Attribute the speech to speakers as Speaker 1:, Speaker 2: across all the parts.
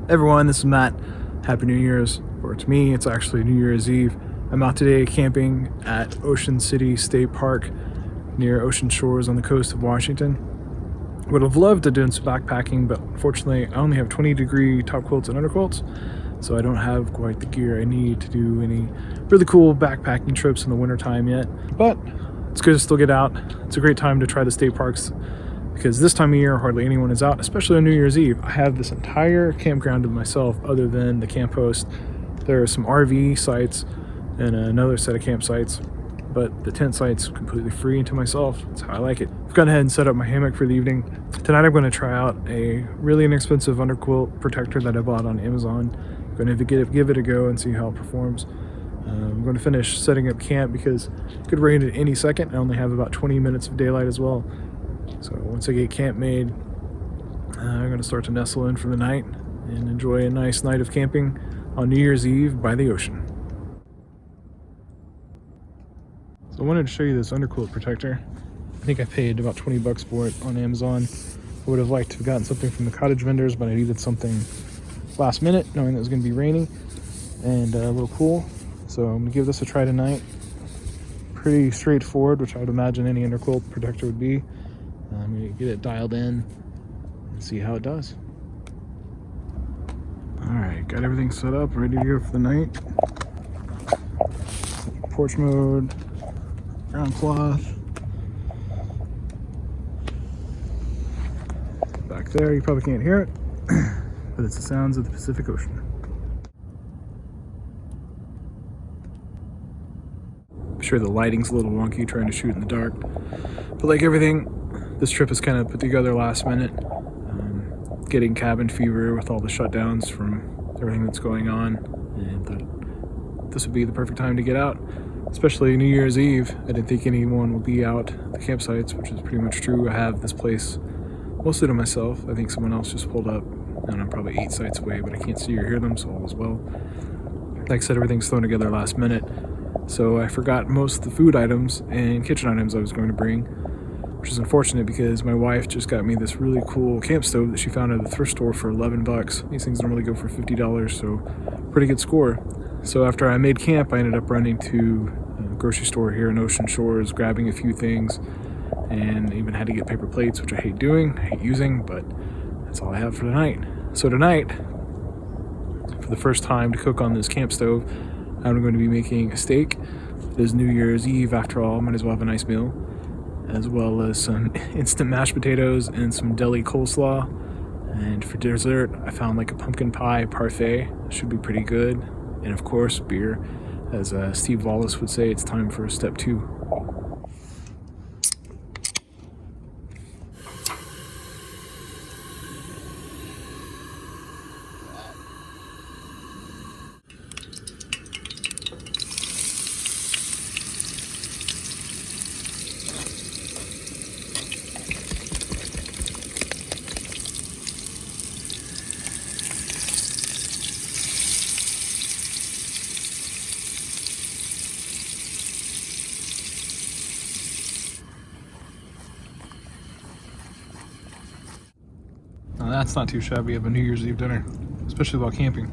Speaker 1: Everyone, this is Matt. Happy New Year's. Or to me, it's actually New Year's Eve. I'm out today camping at Ocean City State Park near Ocean Shores on the coast of Washington. Would have loved to do some backpacking, but unfortunately I only have 20-degree top quilts and underquilts, so I don't have quite the gear I need to do any really cool backpacking trips in the wintertime yet. But it's good to still get out. It's a great time to try the state parks, because this time of year hardly anyone is out, especially on New Year's Eve. I have this entire campground to myself other than the camp host. There are some RV sites and another set of campsites, but the tent site's completely free to myself. That's how I like it. I've gone ahead and set up my hammock for the evening. Tonight I'm going to try out a really inexpensive underquilt protector that I bought on Amazon. I'm going to give it a go and see how it performs. I'm going to finish setting up camp because it could rain at any second. I only have about 20 minutes of daylight as well. So once I get camp made, I'm going to start to nestle in for the night and enjoy a nice night of camping on New Year's Eve by the ocean. So I wanted to show you this underquilt protector. I think I paid about 20 bucks for it on Amazon. I would have liked to have gotten something from the cottage vendors, but I needed something last minute, knowing it was going to be raining and a little cool. So I'm going to give this a try tonight. Pretty straightforward, which I would imagine any underquilt protector would be. I'm going to get it dialed in and see how it does. Alright, got everything set up, ready to go for the night. Porch mode, ground cloth. Back there, you probably can't hear it, but it's the sounds of the Pacific Ocean. I'm sure the lighting's a little wonky trying to shoot in the dark, but like everything, this trip is kind of put together last minute. Getting cabin fever with all the shutdowns from everything that's going on, and thought this would be the perfect time to get out, especially New Year's Eve. I didn't think anyone would be out at the campsites, which is pretty much true. I have this place mostly to myself. I think someone else just pulled up, and I'm probably 8 sites away, but I can't see or hear them, so all is well. Like I said, everything's thrown together last minute, so I forgot most of the food items and kitchen items I was going to bring, which is unfortunate because my wife just got me this really cool camp stove that she found at the thrift store for 11 bucks. These things normally go for $50, so pretty good score. So after I made camp, I ended up running to a grocery store here in Ocean Shores, grabbing a few things, and even had to get paper plates, which I hate doing, I hate using, but that's all I have for tonight. So tonight, for the first time to cook on this camp stove, I'm going to be making a steak. It is New Year's Eve after all, might as well have a nice meal, as well as some instant mashed potatoes and some deli coleslaw. And for dessert, I found like a pumpkin pie parfait. Should be pretty good. And of course, beer. As Steve Wallace would say, it's time for step 2. Now that's not too shabby of a New Year's Eve dinner, especially while camping.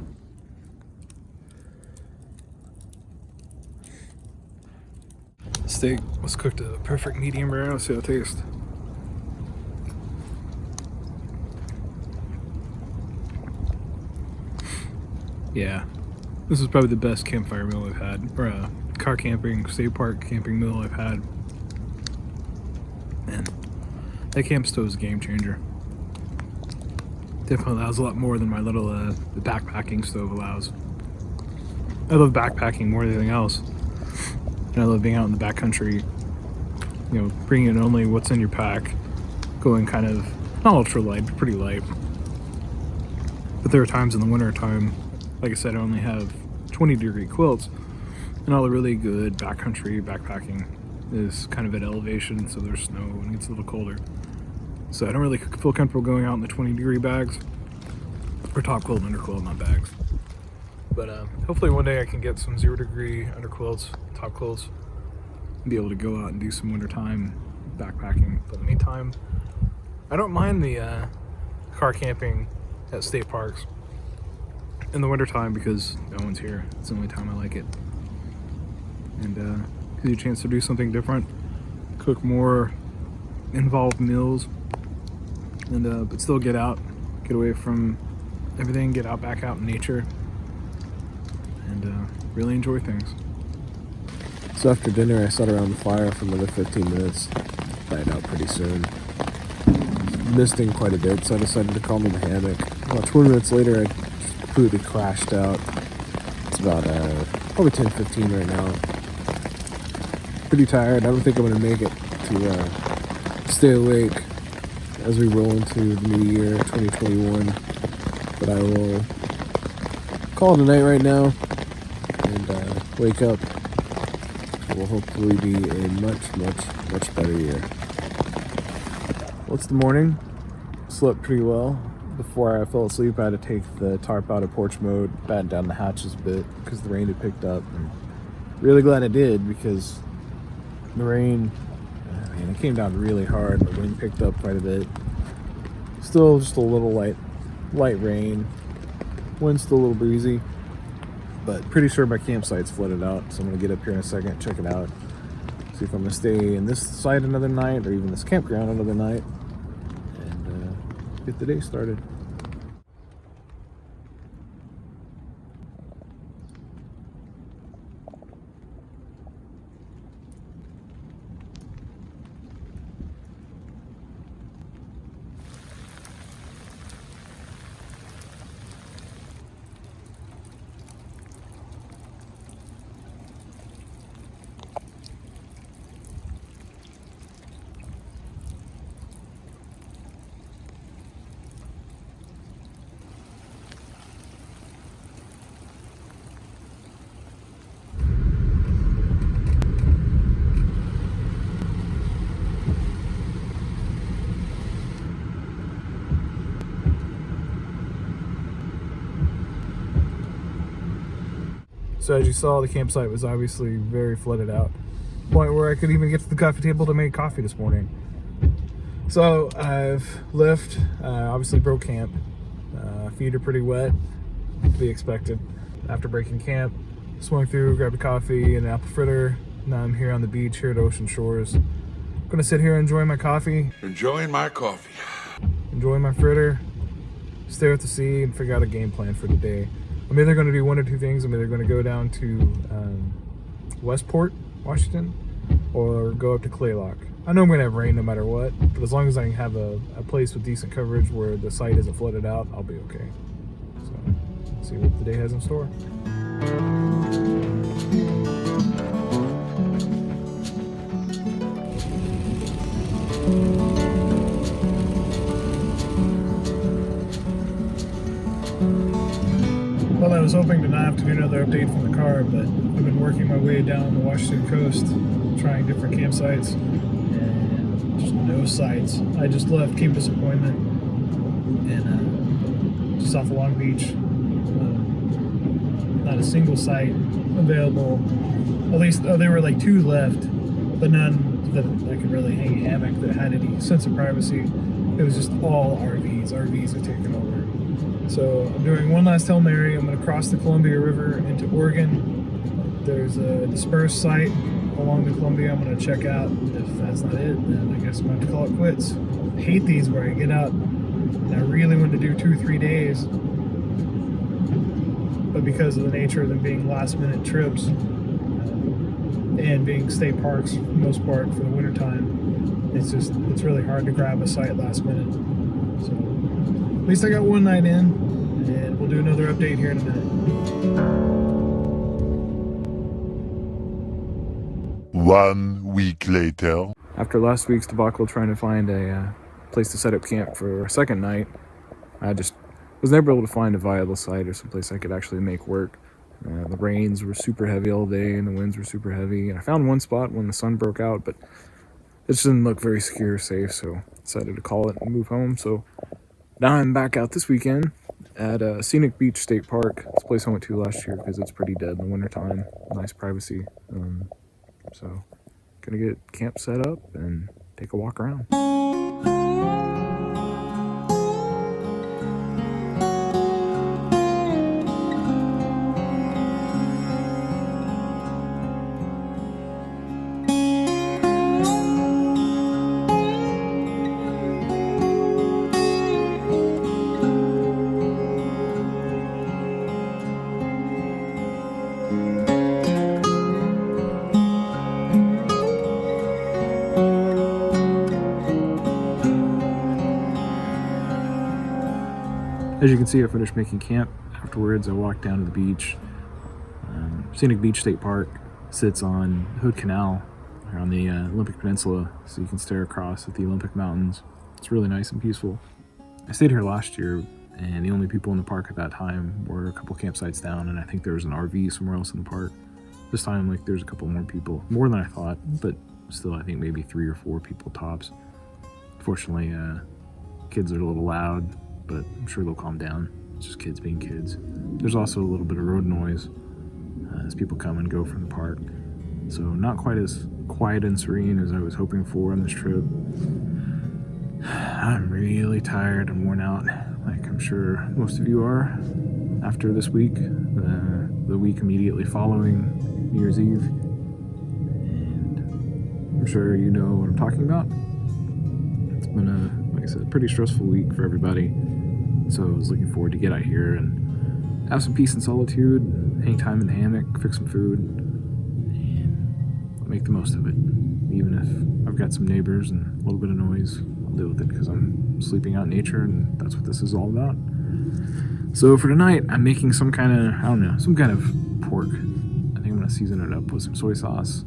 Speaker 1: The steak was cooked at a perfect medium rare. Let's see how it tastes. Yeah, this is probably the best campfire meal I've had, or a car camping, state park camping meal I've had. And that camp stove is a game changer. Definitely allows a lot more than my little the backpacking stove allows. I love backpacking more than anything else. And I love being out in the backcountry, you know, bringing in only what's in your pack, going kind of, not ultra light, but pretty light. But there are times in the winter time, like I said, I only have 20-degree quilts, and all the really good backcountry backpacking is kind of at elevation, so there's snow and it gets a little colder. So I don't really feel comfortable going out in the 20-degree bags, or top quilt and underquilt, not bags. But hopefully one day I can get some 0-degree underquilts, top quilts, and be able to go out and do some wintertime backpacking. But in the meantime, I don't mind the car camping at state parks. in the wintertime because no one's here. It's the only time I like it. And gives you a chance to do something different, cook more involved meals, and but still get out, get away from everything, get out back out in nature, and really enjoy things.
Speaker 2: So after dinner, I sat around the fire for another 15 minutes. Died out pretty soon. Misting quite a bit, so I decided to crawl into the hammock. About 20 minutes later, I completely crashed out. It's about probably 10:15 right now. Pretty tired. I don't think I'm going to make it to stay awake as we roll into the new year, 2021. But I will call it a night right now and wake up. It will hopefully be a much better year. Well, it's the morning. Slept pretty well. Before I fell asleep, I had to take the tarp out of porch mode, batten down the hatches a bit because the rain had picked up. And really glad it did because the rain, it came down really hard. The wind picked up quite a bit. Still just a little light rain. Wind's still a little breezy, but pretty sure my campsite's flooded out. So I'm gonna get up here in a second, check it out, see if I'm gonna stay in this site another night or even this campground another night, and get the day started.
Speaker 1: So as you saw, the campsite was obviously very flooded out. Point where I could even get to the coffee table to make coffee this morning. So I've left, obviously broke camp. Feet are pretty wet, to be expected. After breaking camp, swung through, grabbed a coffee and an apple fritter. Now I'm here on the beach here at Ocean Shores. I'm gonna sit here enjoying my coffee.
Speaker 3: Enjoying my coffee.
Speaker 1: Enjoy my fritter, stare at the sea, and figure out a game plan for the day. I'm either going to do one or two things. I'm either going to go down to Westport, Washington, or go up to Claylock. I know I'm going to have rain no matter what, but as long as I can have a place with decent coverage where the site isn't flooded out, I'll be okay. So, let's see what the day has in store. Well, I was hoping to not have to do another update from the car, but I've been working my way down the Washington coast, trying different campsites, and just no sites. I just left Cape Disappointment, and just off of Long Beach. Not a single site available. At least there were like two left, but none that I could really hang a hammock that had any sense of privacy. It was just all RVs. RVs have taken over. So I'm doing one last Hail Mary. I'm going to cross the Columbia River into Oregon. There's a dispersed site along the Columbia I'm going to check out. If that's not it, then I guess I'm going to have to call it quits. I hate these where I get out and I really want to do 2 or 3 days. But because of the nature of them being last minute trips and being state parks for the most part for the wintertime, it's really hard to grab a site last minute. So at least I got one night in, and we'll do another update here in a minute.
Speaker 3: 1 week later.
Speaker 1: After last week's debacle trying to find a place to set up camp for a second night, I just was never able to find a viable site or someplace I could actually make work. The rains were super heavy all day, and the winds were super heavy. And I found one spot when the sun broke out, but it just didn't look very secure or safe, so I decided to call it and move home. So now I'm back out this weekend at Scenic Beach State Park. It's a place I went to last year because it's pretty dead in the wintertime. Nice privacy. So gonna get camp set up and take a walk around. As you can see, I finished making camp. Afterwards, I walked down to the beach. Scenic Beach State Park sits on Hood Canal on the Olympic Peninsula, so you can stare across at the Olympic Mountains. It's really nice and peaceful. I stayed here last year, and the only people in the park at that time were a couple campsites down, and I think there was an RV somewhere else in the park. This time, like, there's a couple more people, more than I thought, but still, I think maybe 3 or 4 people tops. Fortunately, kids are a little loud, but I'm sure they'll calm down. It's just kids being kids. There's also a little bit of road noise as people come and go from the park. So not quite as quiet and serene as I was hoping for on this trip. I'm really tired and worn out, like I'm sure most of you are, after this week, the week immediately following New Year's Eve. And I'm sure you know what I'm talking about. It's been a, like I said, pretty stressful week for everybody. So I was looking forward to get out here and have some peace and solitude, hang time in the hammock, fix some food, and make the most of it. Even if I've got some neighbors and a little bit of noise, I'll deal with it because I'm sleeping out in nature, and that's what this is all about. So for tonight, I'm making some kind of, I don't know, some kind of pork. I think I'm gonna season it up with some soy sauce,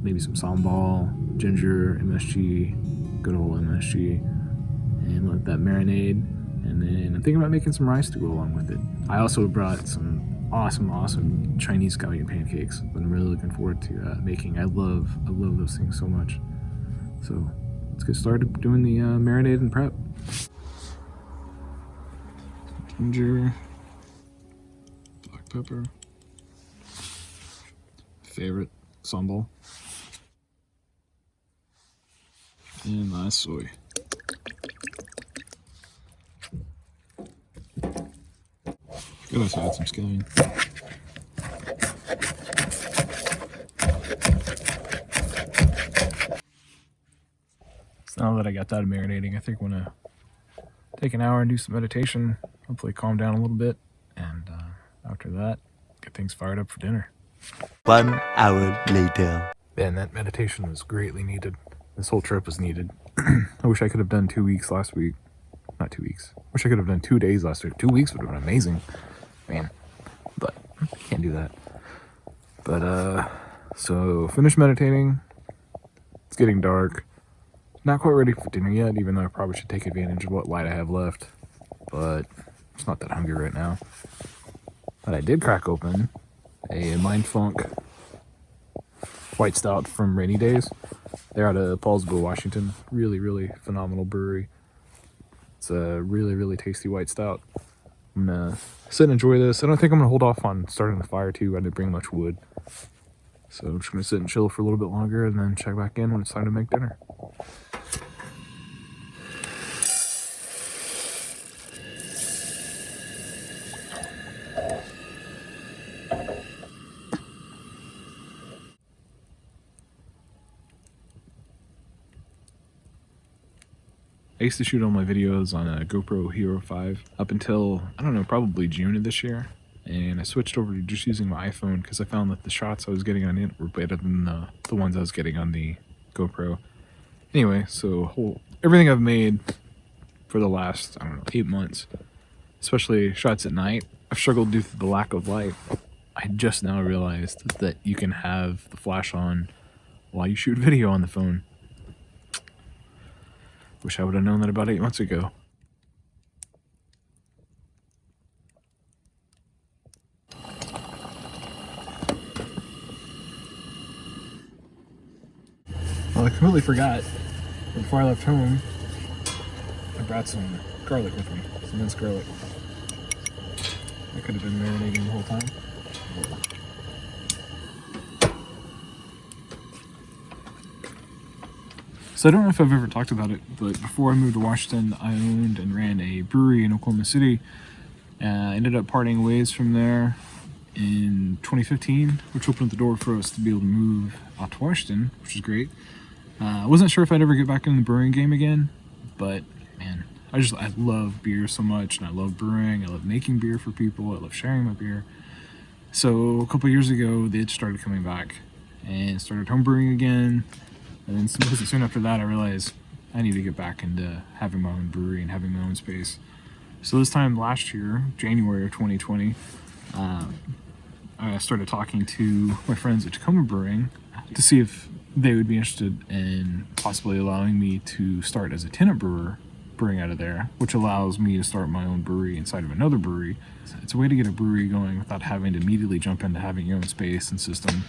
Speaker 1: maybe some sambal, ginger, MSG, good old MSG, and let that marinade. And then I'm thinking about making some rice to go along with it. I also brought some awesome Chinese scallion pancakes that I'm really looking forward to making. I love those things so much. So let's get started doing the marinade and prep. Ginger, black pepper, favorite, sambal, and my soy. Could also add some scallion. So now that I got that marinating, I think I'm gonna take an hour and do some meditation, hopefully calm down a little bit, and after that, get things fired up for dinner.
Speaker 4: 1 hour later.
Speaker 1: Man, that meditation was greatly needed. This whole trip was needed. I wish I could have done 2 weeks last week. Not 2 weeks. Wish I could have done 2 days last week. 2 weeks would have been amazing. Man. But can't do that. But so finished meditating. It's getting dark. Not quite ready for dinner yet, even though I probably should take advantage of what light I have left. But it's not that hungry right now. But I did crack open a Mindfunk White Stout from Rainy Days. They're out of Paulsville, Washington. Really phenomenal brewery. It's a really tasty white stout. I'm gonna sit and enjoy this. I don't think I'm gonna hold off on starting the fire too. I didn't bring much wood. So I'm just gonna sit and chill for a little bit longer and then check back in when it's time to make dinner. I used to shoot all my videos on a GoPro Hero 5 up until, I don't know, probably June of this year. And I switched over to just using my iPhone because I found that the shots I was getting on it were better than the ones I was getting on the GoPro. Anyway, so everything I've made for the last, I don't know, 8 months, especially shots at night, I've struggled due to the lack of light. I just now realized that you can have the flash on while you shoot video on the phone. Wish I would have known that about 8 months ago. Well, I completely forgot. Before I left home, I brought some garlic with me. Some minced garlic. I could have been marinating the whole time. So I don't know if I've ever talked about it, but before I moved to Washington, I owned and ran a brewery in Oklahoma City. I ended up parting ways from there in 2015, which opened the door for us to be able to move out to Washington, which is great. I wasn't sure if I'd ever get back in the brewing game again, but man, I love beer so much, and I love brewing. I love making beer for people. I love sharing my beer. So a couple years ago, they started coming back and started home brewing again. And then soon after that, I realized I need to get back into having my own brewery and having my own space. So this time last year, January of 2020, I started talking to my friends at Tacoma Brewing to see if they would be interested in possibly allowing me to start as a tenant brewer brewing out of there, which allows me to start my own brewery inside of another brewery. It's a way to get a brewery going without having to immediately jump into having your own space and system.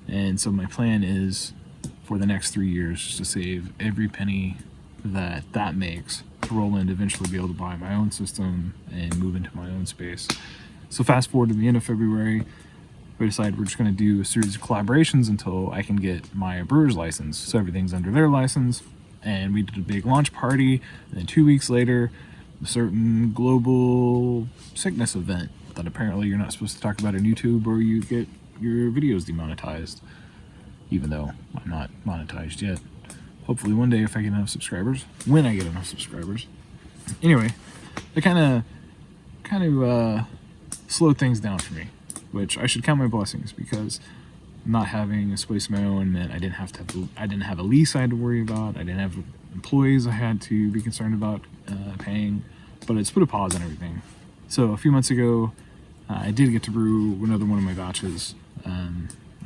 Speaker 1: And so my plan is for the next 3 years just to save every penny that makes to roll in to eventually be able to buy my own system and move into my own space. So fast forward to the end of February, we decided we're just going to do a series of collaborations until I can get my brewer's license. So everything's under their license. And we did a big launch party. And then 2 weeks later, a certain global sickness event that apparently you're not supposed to talk about on YouTube or you get your videos demonetized. Even though I'm not monetized yet. Hopefully one day if I get enough subscribers. When I get enough subscribers. Anyway, it kind of slowed things down for me. Which I should count my blessings, because not having a space of my own meant I didn't have a lease I had to worry about. I didn't have employees I had to be concerned about paying, but it's put a pause on everything. So a few months ago, I did get to brew another one of my batches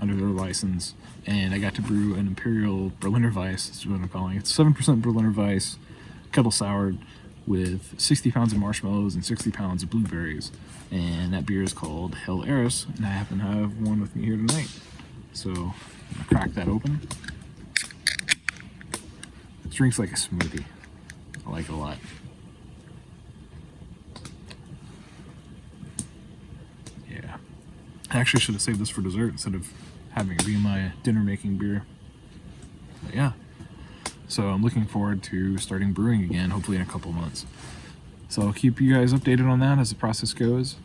Speaker 1: under their license, and I got to brew an Imperial Berliner Weiss, is what I'm calling it. It's 7% Berliner Weiss, kettle soured, with 60 pounds of marshmallows and 60 pounds of blueberries. And that beer is called Hell Eris, and I happen to have one with me here tonight. So I'm gonna crack that open. It drinks like a smoothie. I like it a lot. Yeah. I actually should have saved this for dessert instead of having it be my dinner making beer. But yeah. So I'm looking forward to starting brewing again, hopefully in a couple months. So I'll keep you guys updated on that as the process goes.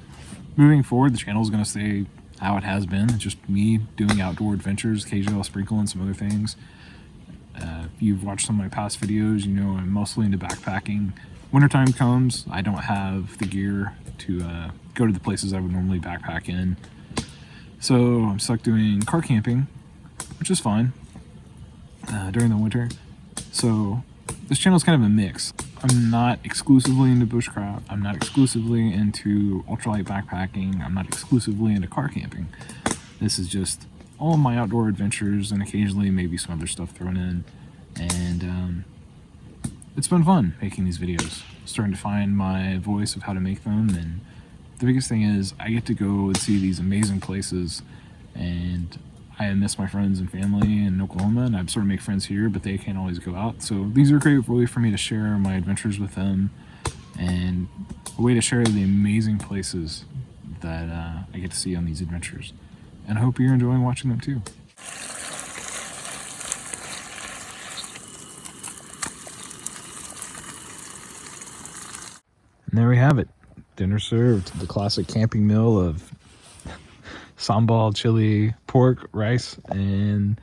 Speaker 1: Moving forward, the channel is going to stay how it has been. It's just me doing outdoor adventures. Occasionally I'll sprinkle in some other things. If you've watched some of my past videos, you know I'm mostly into backpacking. Wintertime comes, I don't have the gear to go to the places I would normally backpack in. So I'm stuck doing car camping, which is fine during the winter. So this channel is kind of a mix. I'm not exclusively into bushcraft. I'm not exclusively into ultralight backpacking. I'm not exclusively into car camping. This is just all of my outdoor adventures and occasionally maybe some other stuff thrown in. And it's been fun making these videos. Starting to find my voice of how to make them. And the biggest thing is I get to go and see these amazing places, and I miss my friends and family in Oklahoma, and I sort of make friends here, but they can't always go out. So these are a great way for me to share my adventures with them, and a way to share the amazing places that I get to see on these adventures. And I hope you're enjoying watching them too. And there we have it. Dinner served. The classic camping meal of sambal, chili, pork, rice, and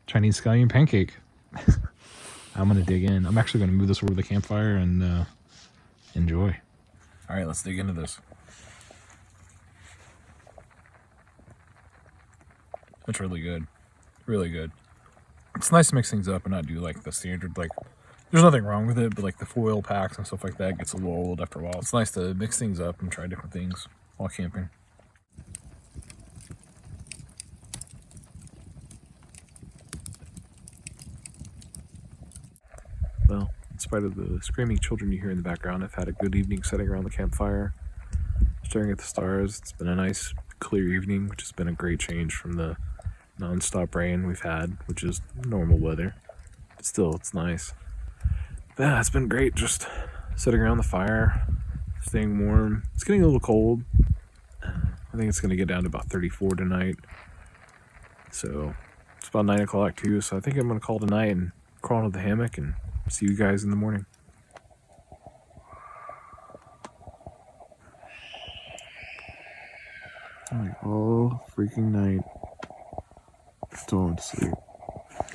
Speaker 1: Chinese scallion pancake. I'm gonna dig in. I'm actually gonna move this over to the campfire and enjoy. All right, let's dig into this. It's really good, really good. It's nice to mix things up and not do like the standard, like there's nothing wrong with it, but like the foil packs and stuff like that gets a little old after a while. It's nice to mix things up and try different things while camping. Well, in spite of the screaming children you hear in the background, I've had a good evening sitting around the campfire, staring at the stars. It's been a nice, clear evening, which has been a great change from the non-stop rain we've had, which is normal weather. But still, it's nice. But yeah, it's been great just sitting around the fire, staying warm. It's getting a little cold. I think it's going to get down to about 34 tonight. So it's about 9 o'clock too, so I think I'm going to call tonight and crawl into the hammock and see you guys in the morning. Like all freaking night. Still went to sleep.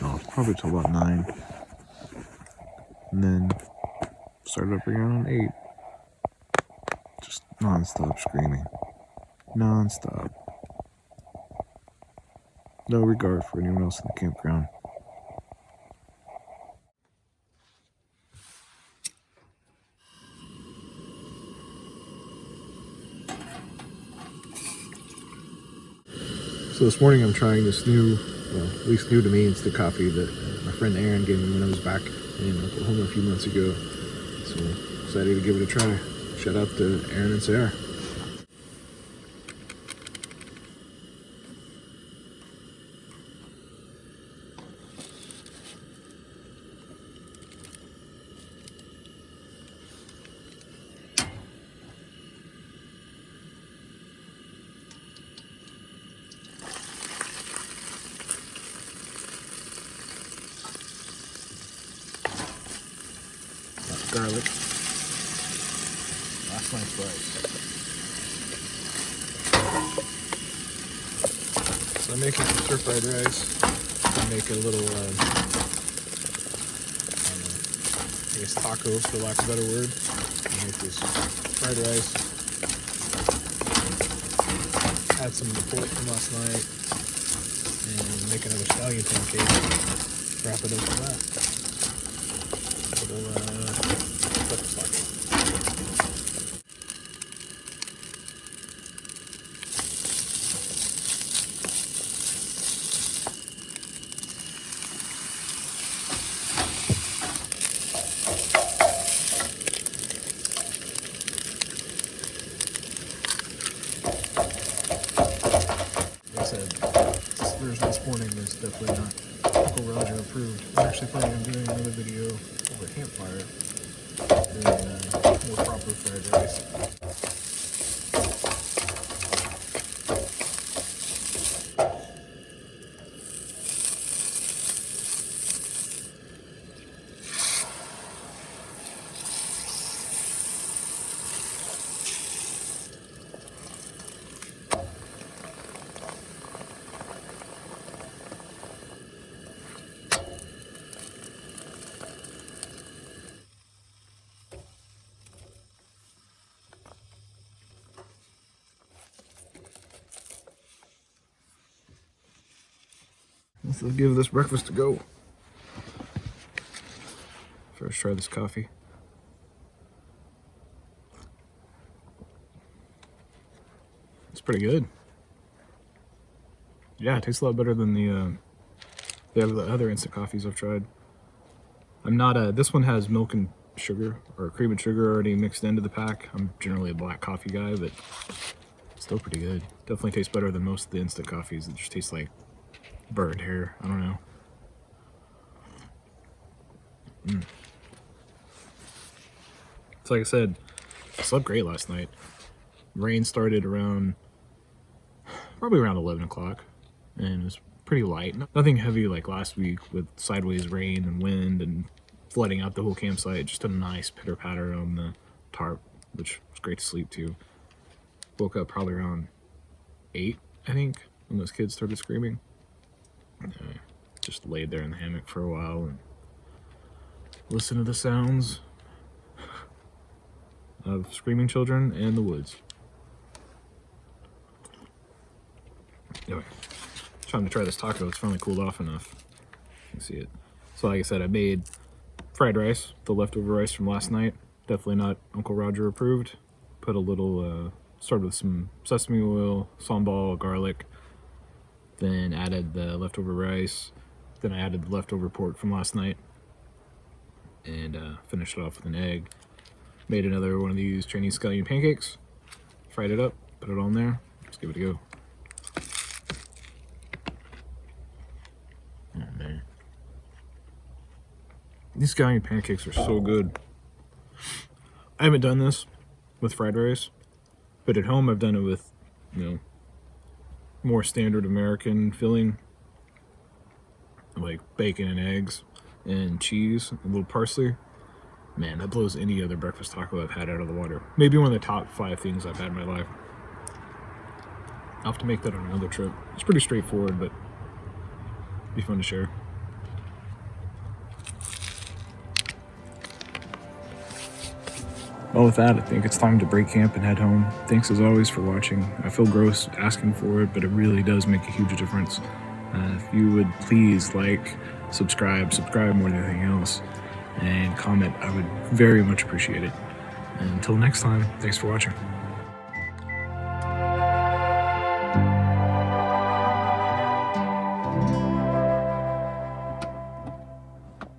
Speaker 1: Oh, probably till about 9. And then started up around 8. Just non-stop screaming. Non-stop. No regard for anyone else in the campground.
Speaker 2: So this morning I'm trying this new, well, at least new to me, instant coffee that my friend Aaron gave me when I was back in Oklahoma a few months ago. So excited to give it a try. Shout out to Aaron and Sarah. Garlic. Last night's rice. So I'm making some stir-fried rice. I make a little, I guess taco, for lack of a better word. I make this fried rice. Add some of the pork from last night. And make another scallion pancake. Wrap it up with that. Little, breakfast taco. Like I said, this version this morning is definitely not Uncle Roger approved. I'm actually planning on doing another video over a campfire doing more proper fried rice. Let's give this breakfast a go. First, try this coffee. It's pretty good. Yeah, it tastes a lot better than the other instant coffees I've tried. I'm not this one has milk and sugar, or cream and sugar already mixed into the pack. I'm generally a black coffee guy, but still pretty good. Definitely tastes better than most of the instant coffees. It just tastes like burned hair. I don't know. So like I said, I slept great last night. Rain started probably around 11 o'clock, and it was pretty light. Nothing heavy like last week with sideways rain and wind and flooding out the whole campsite. Just a nice pitter patter on the tarp, which was great to sleep to. Woke up probably around 8, I think, when those kids started screaming. Just laid there in the hammock for a while and listened to the sounds of screaming children and the woods. Anyway, trying to try this taco. It's finally cooled off enough. You can see it. So like I said, I made fried rice, the leftover rice from last night. Definitely not Uncle Roger approved. Put a little, started with some sesame oil, sambal, garlic, then added the leftover rice, then I added the leftover pork from last night, and finished it off with an egg. Made another one of these Chinese scallion pancakes, fried it up, put it on there. Let's give it a go. Oh man, these scallion pancakes are so good. I haven't done this with fried rice, but at home I've done it with, more standard American filling, like bacon and eggs and cheese, a little parsley. Man, that blows any other breakfast taco I've had out of the water. Maybe one of the top 5 things I've had in my life. I'll have to make that on another trip. It's pretty straightforward, but be fun to share. Well, with that, I think it's time to break camp and head home. Thanks as always for watching. I feel gross asking for it, but it really does make a huge difference. If you would please subscribe more than anything else, and comment, I would very much appreciate it. And until next time, thanks for watching.